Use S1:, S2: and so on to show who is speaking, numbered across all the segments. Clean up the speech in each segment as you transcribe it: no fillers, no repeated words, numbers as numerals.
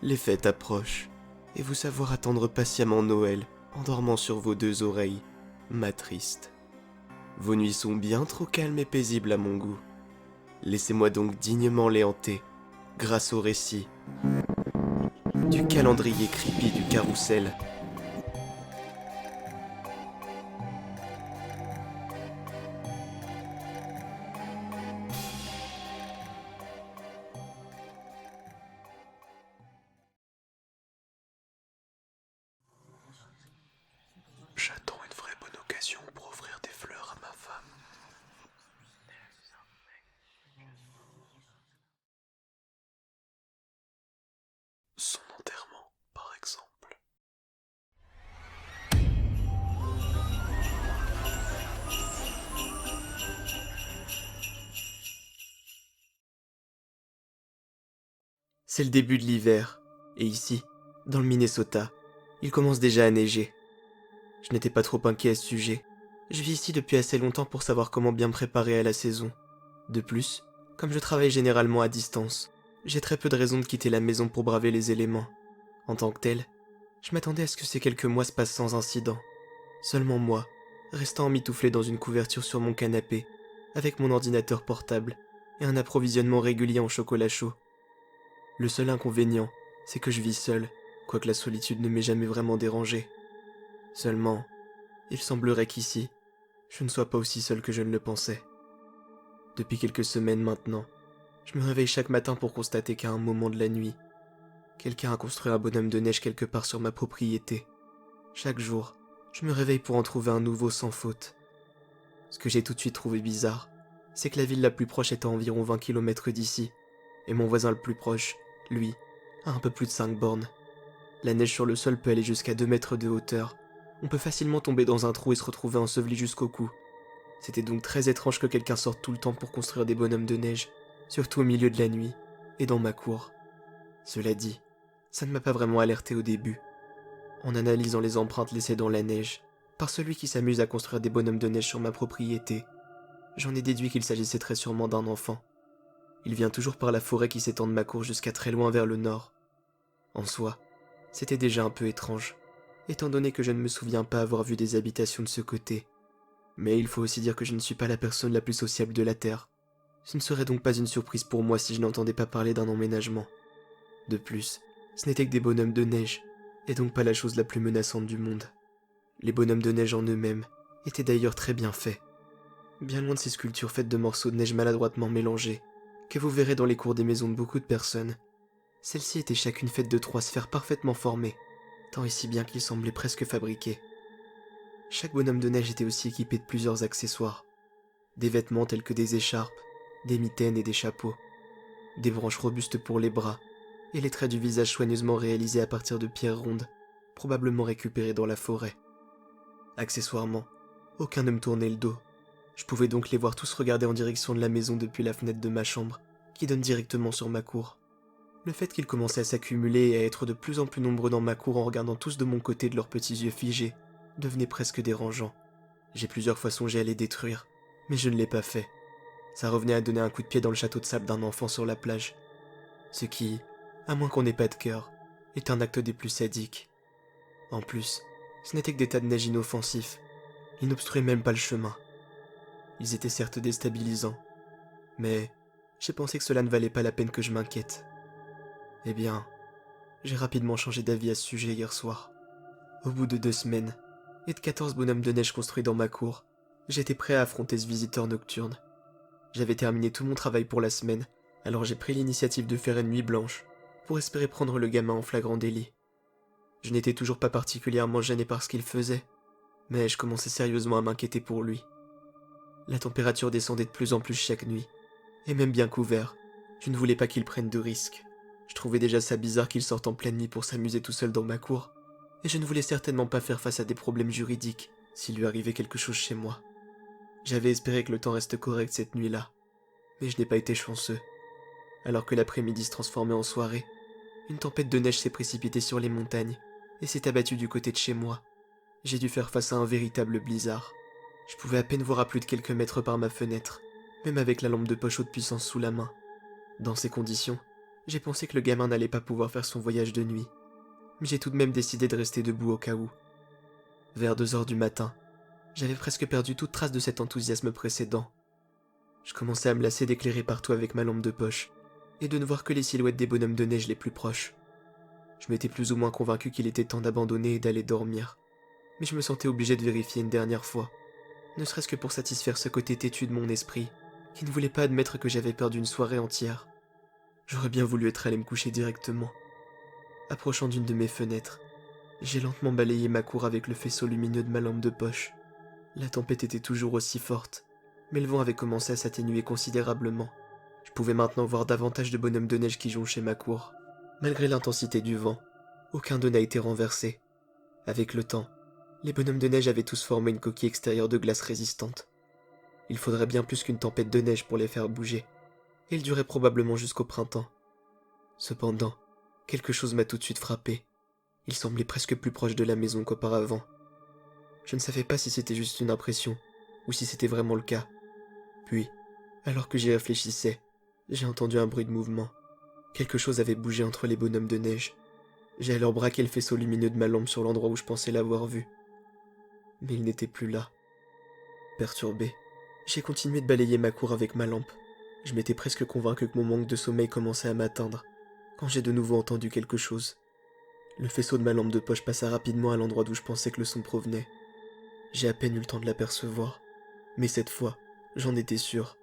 S1: Les fêtes approchent, et vous savoir attendre patiemment Noël en dormant sur vos deux oreilles m'attriste. Vos nuits sont bien trop calmes et paisibles à mon goût. Laissez-moi donc dignement les hanter, grâce au récit du calendrier creepy du carrousel. J'attends une vraie bonne occasion pour offrir des fleurs à ma femme. Son enterrement, par exemple. C'est le début de l'hiver, et ici, dans le Minnesota, il commence déjà à neiger. Je n'étais pas trop inquiet à ce sujet. Je vis ici depuis assez longtemps pour savoir comment bien me préparer à la saison. De plus, comme je travaille généralement à distance, j'ai très peu de raisons de quitter la maison pour braver les éléments. En tant que tel, je m'attendais à ce que ces quelques mois se passent sans incident. Seulement moi, restant emmitouflé dans une couverture sur mon canapé, avec mon ordinateur portable et un approvisionnement régulier en chocolat chaud. Le seul inconvénient, c'est que je vis seul, quoique la solitude ne m'ait jamais vraiment dérangé. Seulement, il semblerait qu'ici, je ne sois pas aussi seul que je ne le pensais. Depuis quelques semaines maintenant, je me réveille chaque matin pour constater qu'à un moment de la nuit, quelqu'un a construit un bonhomme de neige quelque part sur ma propriété. Chaque jour, je me réveille pour en trouver un nouveau sans faute. Ce que j'ai tout de suite trouvé bizarre, c'est que la ville la plus proche est à environ 20 km d'ici, et mon voisin le plus proche, lui, a un peu plus de 5 bornes. La neige sur le sol peut aller jusqu'à 2 mètres de hauteur. On peut facilement tomber dans un trou et se retrouver enseveli jusqu'au cou. C'était donc très étrange que quelqu'un sorte tout le temps pour construire des bonhommes de neige, surtout au milieu de la nuit, et dans ma cour. Cela dit, ça ne m'a pas vraiment alerté au début. En analysant les empreintes laissées dans la neige, par celui qui s'amuse à construire des bonhommes de neige sur ma propriété, j'en ai déduit qu'il s'agissait très sûrement d'un enfant. Il vient toujours par la forêt qui s'étend de ma cour jusqu'à très loin vers le nord. En soi, c'était déjà un peu étrange, étant donné que je ne me souviens pas avoir vu des habitations de ce côté. Mais il faut aussi dire que je ne suis pas la personne la plus sociable de la Terre. Ce ne serait donc pas une surprise pour moi si je n'entendais pas parler d'un emménagement. De plus, ce n'étaient que des bonhommes de neige, et donc pas la chose la plus menaçante du monde. Les bonhommes de neige en eux-mêmes étaient d'ailleurs très bien faits. Bien loin de ces sculptures faites de morceaux de neige maladroitement mélangés, que vous verrez dans les cours des maisons de beaucoup de personnes. Celles-ci étaient chacune faites de 3 sphères parfaitement formées, tant et si bien qu'ils semblaient presque fabriqués. Chaque bonhomme de neige était aussi équipé de plusieurs accessoires. Des vêtements tels que des écharpes, des mitaines et des chapeaux, des branches robustes pour les bras, et les traits du visage soigneusement réalisés à partir de pierres rondes, probablement récupérées dans la forêt. Accessoirement, aucun ne me tournait le dos. Je pouvais donc les voir tous regarder en direction de la maison depuis la fenêtre de ma chambre, qui donne directement sur ma cour. Le fait qu'ils commençaient à s'accumuler et à être de plus en plus nombreux dans ma cour en regardant tous de mon côté de leurs petits yeux figés, devenait presque dérangeant. J'ai plusieurs fois songé à les détruire, mais je ne l'ai pas fait. Ça revenait à donner un coup de pied dans le château de sable d'un enfant sur la plage. Ce qui, à moins qu'on n'ait pas de cœur, est un acte des plus sadiques. En plus, ce n'étaient que des tas de neige inoffensifs. Ils n'obstruaient même pas le chemin. Ils étaient certes déstabilisants, mais j'ai pensé que cela ne valait pas la peine que je m'inquiète. Eh bien, j'ai rapidement changé d'avis à ce sujet hier soir. Au bout de 2 semaines, et de 14 bonhommes de neige construits dans ma cour, j'étais prêt à affronter ce visiteur nocturne. J'avais terminé tout mon travail pour la semaine, alors j'ai pris l'initiative de faire une nuit blanche, pour espérer prendre le gamin en flagrant délit. Je n'étais toujours pas particulièrement gêné par ce qu'il faisait, mais je commençais sérieusement à m'inquiéter pour lui. La température descendait de plus en plus chaque nuit, et même bien couvert, je ne voulais pas qu'il prenne de risques. Je trouvais déjà ça bizarre qu'il sorte en pleine nuit pour s'amuser tout seul dans ma cour, et je ne voulais certainement pas faire face à des problèmes juridiques s'il lui arrivait quelque chose chez moi. J'avais espéré que le temps reste correct cette nuit-là, mais je n'ai pas été chanceux. Alors que l'après-midi se transformait en soirée, une tempête de neige s'est précipitée sur les montagnes et s'est abattue du côté de chez moi. J'ai dû faire face à un véritable blizzard. Je pouvais à peine voir à plus de quelques mètres par ma fenêtre, même avec la lampe de poche haute puissance sous la main. Dans ces conditions, J'ai pensé que le gamin n'allait pas pouvoir faire son voyage de nuit, mais j'ai tout de même décidé de rester debout au cas où. Vers 2 heures du matin, j'avais presque perdu toute trace de cet enthousiasme précédent. Je commençais à me lasser d'éclairer partout avec ma lampe de poche, et de ne voir que les silhouettes des bonhommes de neige les plus proches. Je m'étais plus ou moins convaincu qu'il était temps d'abandonner et d'aller dormir, mais je me sentais obligé de vérifier une dernière fois, ne serait-ce que pour satisfaire ce côté têtu de mon esprit, qui ne voulait pas admettre que j'avais perdu une soirée entière. J'aurais bien voulu être allé me coucher directement. Approchant d'une de mes fenêtres, j'ai lentement balayé ma cour avec le faisceau lumineux de ma lampe de poche. La tempête était toujours aussi forte, mais le vent avait commencé à s'atténuer considérablement. Je pouvais maintenant voir davantage de bonhommes de neige qui jonchaient ma cour. Malgré l'intensité du vent, aucun d'eux n'a été renversé. Avec le temps, les bonhommes de neige avaient tous formé une coquille extérieure de glace résistante. Il faudrait bien plus qu'une tempête de neige pour les faire bouger, et il durait probablement jusqu'au printemps. Cependant, quelque chose m'a tout de suite frappé. Il semblait presque plus proche de la maison qu'auparavant. Je ne savais pas si c'était juste une impression, ou si c'était vraiment le cas. Puis, alors que j'y réfléchissais, j'ai entendu un bruit de mouvement. Quelque chose avait bougé entre les bonhommes de neige. J'ai alors braqué le faisceau lumineux de ma lampe sur l'endroit où je pensais l'avoir vu. Mais il n'était plus là. Perturbé, j'ai continué de balayer ma cour avec ma lampe. Je m'étais presque convaincu que mon manque de sommeil commençait à m'atteindre, quand j'ai de nouveau entendu quelque chose. Le faisceau de ma lampe de poche passa rapidement à l'endroit d'où je pensais que le son provenait. J'ai à peine eu le temps de l'apercevoir, mais cette fois, j'en étais sûr.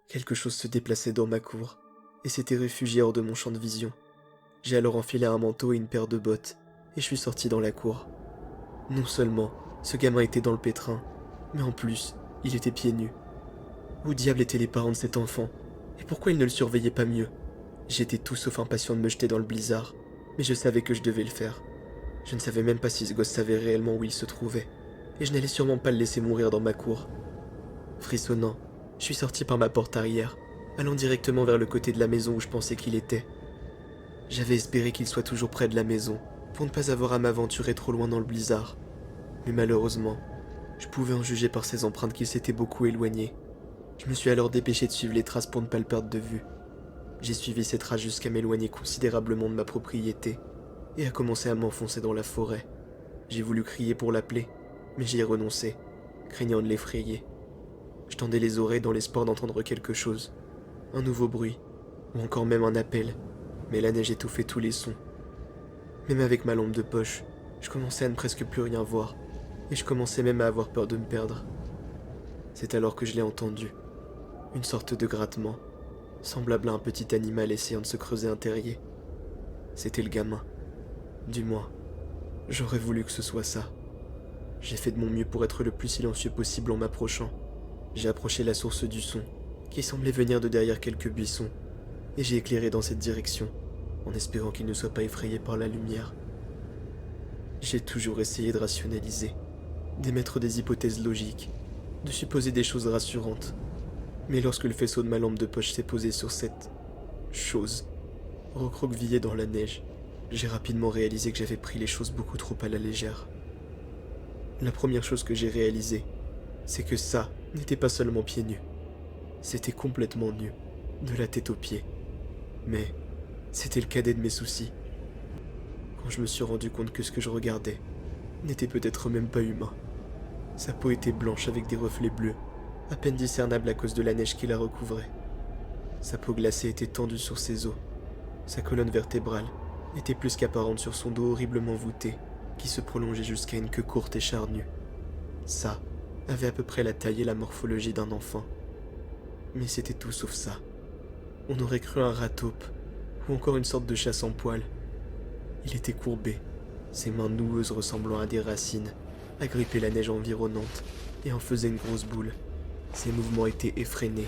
S1: Quelque chose se déplaçait dans ma cour, et s'était réfugié hors de mon champ de vision. J'ai alors enfilé un manteau et une paire de bottes, et je suis sorti dans la cour. Non seulement, ce gamin était dans le pétrin, mais en plus, il était pieds nus. Où diable étaient les parents de cet enfant, et pourquoi ils ne le surveillaient pas mieux? J'étais tout sauf impatient de me jeter dans le blizzard, mais je savais que je devais le faire. Je ne savais même pas si ce gosse savait réellement où il se trouvait, et je n'allais sûrement pas le laisser mourir dans ma cour. Frissonnant, je suis sorti par ma porte arrière, allant directement vers le côté de la maison où je pensais qu'il était. J'avais espéré qu'il soit toujours près de la maison, pour ne pas avoir à m'aventurer trop loin dans le blizzard. Mais malheureusement, je pouvais en juger par ses empreintes qu'il s'était beaucoup éloigné. Je me suis alors dépêché de suivre les traces pour ne pas le perdre de vue. J'ai suivi ces traces jusqu'à m'éloigner considérablement de ma propriété, et à commencer à m'enfoncer dans la forêt. J'ai voulu crier pour l'appeler, mais j'y ai renoncé, craignant de l'effrayer. Je tendais les oreilles dans l'espoir d'entendre quelque chose, un nouveau bruit, ou encore même un appel, mais la neige étouffait tous les sons. Même avec ma lampe de poche, je commençais à ne presque plus rien voir, et je commençais même à avoir peur de me perdre. C'est alors que je l'ai entendu, une sorte de grattement, semblable à un petit animal essayant de se creuser un terrier. C'était le gamin. Du moins, j'aurais voulu que ce soit ça. J'ai fait de mon mieux pour être le plus silencieux possible en m'approchant. J'ai approché la source du son, qui semblait venir de derrière quelques buissons, et j'ai éclairé dans cette direction, en espérant qu'il ne soit pas effrayé par la lumière. J'ai toujours essayé de rationaliser, d'émettre des hypothèses logiques, de supposer des choses rassurantes. Mais lorsque le faisceau de ma lampe de poche s'est posé sur cette chose, recroquevillée dans la neige, j'ai rapidement réalisé que j'avais pris les choses beaucoup trop à la légère. La première chose que j'ai réalisée, c'est que ça n'était pas seulement pieds nus. C'était complètement nu, de la tête aux pieds. Mais c'était le cadet de mes soucis. Quand je me suis rendu compte que ce que je regardais n'était peut-être même pas humain. Sa peau était blanche avec des reflets bleus, à peine discernables à cause de la neige qui la recouvrait. Sa peau glacée était tendue sur ses os. Sa colonne vertébrale était plus qu'apparente sur son dos horriblement voûté, qui se prolongeait jusqu'à une queue courte et charnue. Ça avait à peu près la taille et la morphologie d'un enfant. Mais c'était tout sauf ça. On aurait cru un rat taupe, ou encore une sorte de chat sans poils. Il était courbé, ses mains noueuses ressemblant à des racines, agrippaient la neige environnante et en faisaient une grosse boule. Ses mouvements étaient effrénés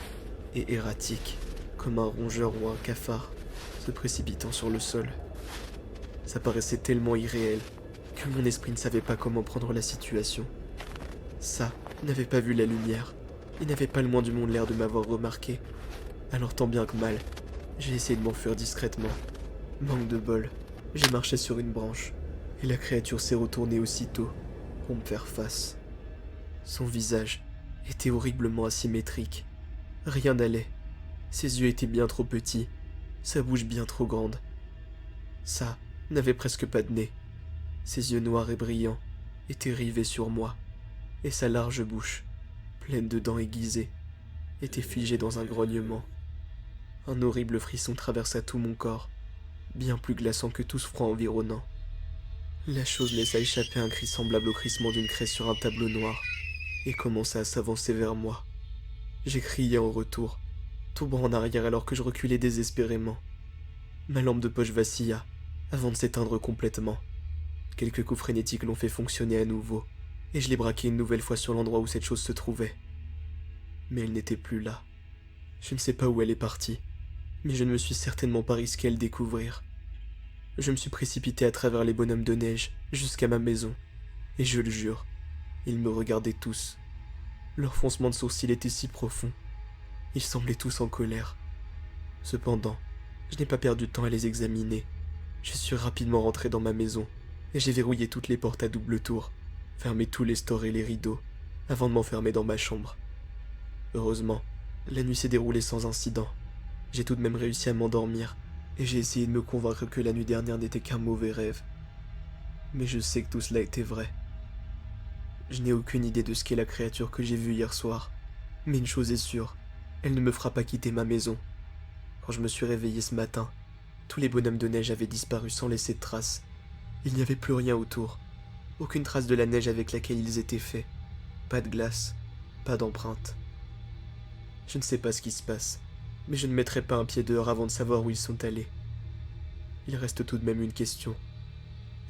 S1: et erratiques, comme un rongeur ou un cafard se précipitant sur le sol. Ça paraissait tellement irréel que mon esprit ne savait pas comment prendre la situation. Ça n'avait pas vu la lumière, il n'avait pas le moins du monde l'air de m'avoir remarqué. Alors tant bien que mal, j'ai essayé de m'enfuir discrètement. Manque de bol, j'ai marché sur une branche, et la créature s'est retournée aussitôt pour me faire face. Son visage était horriblement asymétrique. Rien n'allait. Ses yeux étaient bien trop petits, sa bouche bien trop grande. Ça n'avait presque pas de nez. Ses yeux noirs et brillants étaient rivés sur moi, et sa large bouche, pleine de dents aiguisées, était figée dans un grognement. Un horrible frisson traversa tout mon corps, bien plus glaçant que tout ce froid environnant. La chose laissa échapper un cri semblable au crissement d'une craie sur un tableau noir, et commença à s'avancer vers moi. J'ai crié en retour, tombant en arrière alors que je reculais désespérément. Ma lampe de poche vacilla, avant de s'éteindre complètement. Quelques coups frénétiques l'ont fait fonctionner à nouveau, et je l'ai braqué une nouvelle fois sur l'endroit où cette chose se trouvait. Mais elle n'était plus là. Je ne sais pas où elle est partie, mais je ne me suis certainement pas risqué à le découvrir. Je me suis précipité à travers les bonhommes de neige jusqu'à ma maison, et je le jure, ils me regardaient tous. Leur froncement de sourcils était si profond. Ils semblaient tous en colère. Cependant, je n'ai pas perdu de temps à les examiner. Je suis rapidement rentré dans ma maison, et j'ai verrouillé toutes les portes à double tour, fermé tous les stores et les rideaux, avant de m'enfermer dans ma chambre. Heureusement, la nuit s'est déroulée sans incident. J'ai tout de même réussi à m'endormir, et j'ai essayé de me convaincre que la nuit dernière n'était qu'un mauvais rêve. Mais je sais que tout cela était vrai. Je n'ai aucune idée de ce qu'est la créature que j'ai vue hier soir, mais une chose est sûre, elle ne me fera pas quitter ma maison. Quand je me suis réveillé ce matin, tous les bonhommes de neige avaient disparu sans laisser de traces. Il n'y avait plus rien autour, aucune trace de la neige avec laquelle ils étaient faits, pas de glace, pas d'empreinte. Je ne sais pas ce qui se passe, mais je ne mettrai pas un pied dehors avant de savoir où ils sont allés. Il reste tout de même une question.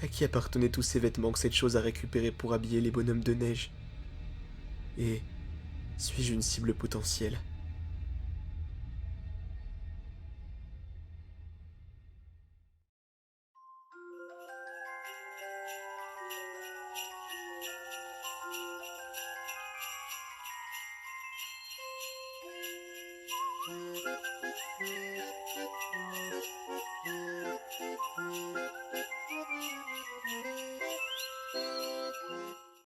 S1: À qui appartenaient tous ces vêtements que cette chose a récupérés pour habiller les bonhommes de neige? Et suis-je une cible potentielle?